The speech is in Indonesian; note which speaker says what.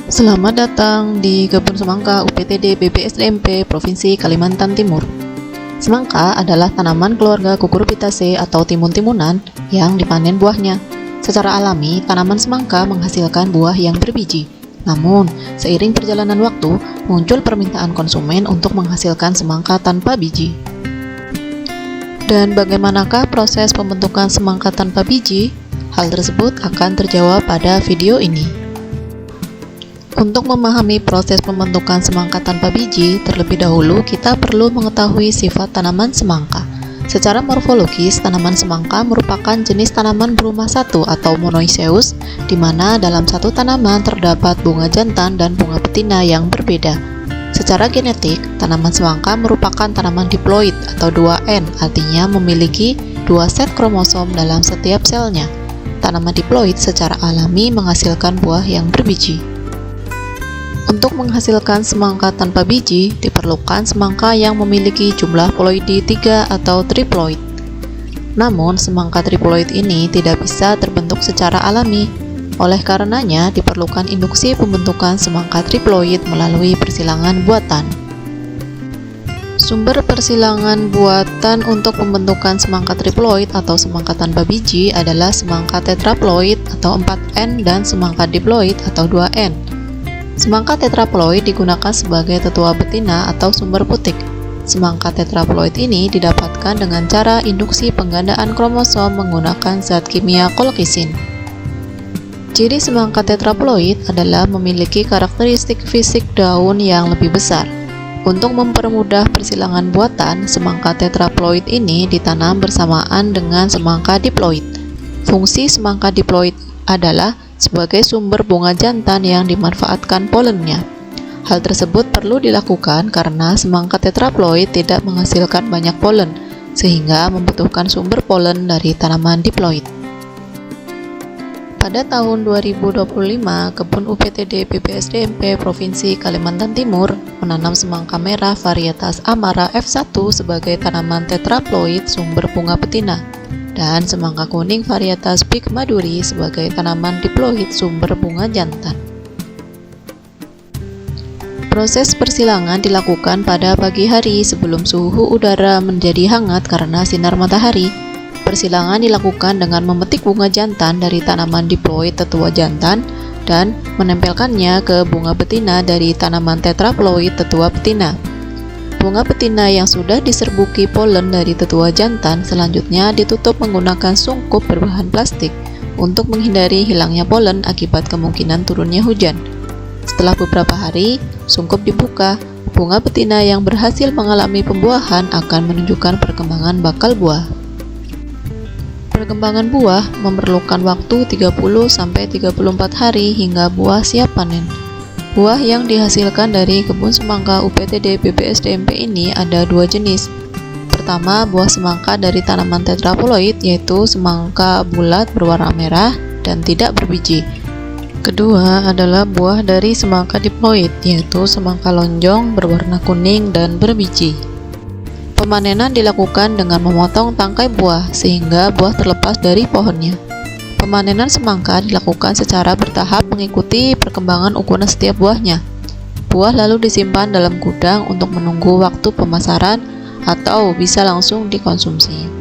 Speaker 1: Selamat datang di Kebun Semangka UPTD BPSDMP Provinsi Kalimantan Timur. Semangka adalah tanaman keluarga Cucurbitaceae atau timun-timunan yang dipanen buahnya. Secara alami, tanaman semangka menghasilkan buah yang berbiji. Namun, seiring perjalanan waktu, muncul permintaan konsumen untuk menghasilkan semangka tanpa biji. Dan bagaimanakah proses pembentukan semangka tanpa biji? Hal tersebut akan terjawab pada video ini. Untuk memahami proses pembentukan semangka tanpa biji, terlebih dahulu kita perlu mengetahui sifat tanaman semangka. Secara morfologis, tanaman semangka merupakan jenis tanaman berumah satu atau monoiseous, di mana dalam satu tanaman terdapat bunga jantan dan bunga betina yang berbeda. Secara genetik, tanaman semangka merupakan tanaman diploid atau 2N, artinya memiliki 2 set kromosom dalam setiap selnya. Tanaman diploid secara alami menghasilkan buah yang berbiji. Untuk menghasilkan semangka tanpa biji, diperlukan semangka yang memiliki jumlah ploidi 3 atau triploid. Namun, semangka triploid ini tidak bisa terbentuk secara alami. Oleh karenanya, diperlukan induksi pembentukan semangka triploid melalui persilangan buatan. Sumber persilangan buatan untuk pembentukan semangka triploid atau semangka tanpa biji adalah semangka tetraploid atau 4N dan semangka diploid atau 2N. Semangka tetraploid digunakan sebagai tetua betina atau sumber putik. Semangka tetraploid ini didapatkan dengan cara induksi penggandaan kromosom menggunakan zat kimia kolkisin. Ciri semangka tetraploid adalah memiliki karakteristik fisik daun yang lebih besar. Untuk mempermudah persilangan buatan, semangka tetraploid ini ditanam bersamaan dengan semangka diploid. Fungsi semangka diploid adalah sebagai sumber bunga jantan yang dimanfaatkan polennya. Hal tersebut perlu dilakukan karena semangka tetraploid tidak menghasilkan banyak polen, sehingga membutuhkan sumber polen dari tanaman diploid. Pada tahun 2025, Kebun UPTD BPSDMP Provinsi Kalimantan Timur menanam semangka merah varietas Amara F1 sebagai tanaman tetraploid sumber bunga betina, dan semangka kuning varietas Big Maduri sebagai tanaman diploid sumber bunga jantan. Proses persilangan dilakukan pada pagi hari sebelum suhu udara menjadi hangat karena sinar matahari. Persilangan dilakukan dengan memetik bunga jantan dari tanaman diploid tetua jantan dan menempelkannya ke bunga betina dari tanaman tetraploid tetua betina. Bunga betina yang sudah diserbuki polen dari tetua jantan selanjutnya ditutup menggunakan sungkup berbahan plastik untuk menghindari hilangnya polen akibat kemungkinan turunnya hujan. Setelah beberapa hari, sungkup dibuka. Bunga betina yang berhasil mengalami pembuahan akan menunjukkan perkembangan bakal buah. Perkembangan buah memerlukan waktu 30-34 hari hingga buah siap panen. Buah yang dihasilkan dari kebun semangka UPTD BPSDMP ini ada 2 jenis. Pertama, buah semangka dari tanaman tetraploid, yaitu semangka bulat berwarna merah dan tidak berbiji. Kedua adalah buah dari semangka diploid, yaitu semangka lonjong berwarna kuning dan berbiji. Pemanenan dilakukan dengan memotong tangkai buah sehingga buah terlepas dari pohonnya. Pemanenan semangka dilakukan secara bertahap mengikuti perkembangan ukuran setiap buahnya. Buah lalu disimpan dalam gudang untuk menunggu waktu pemasaran atau bisa langsung dikonsumsi.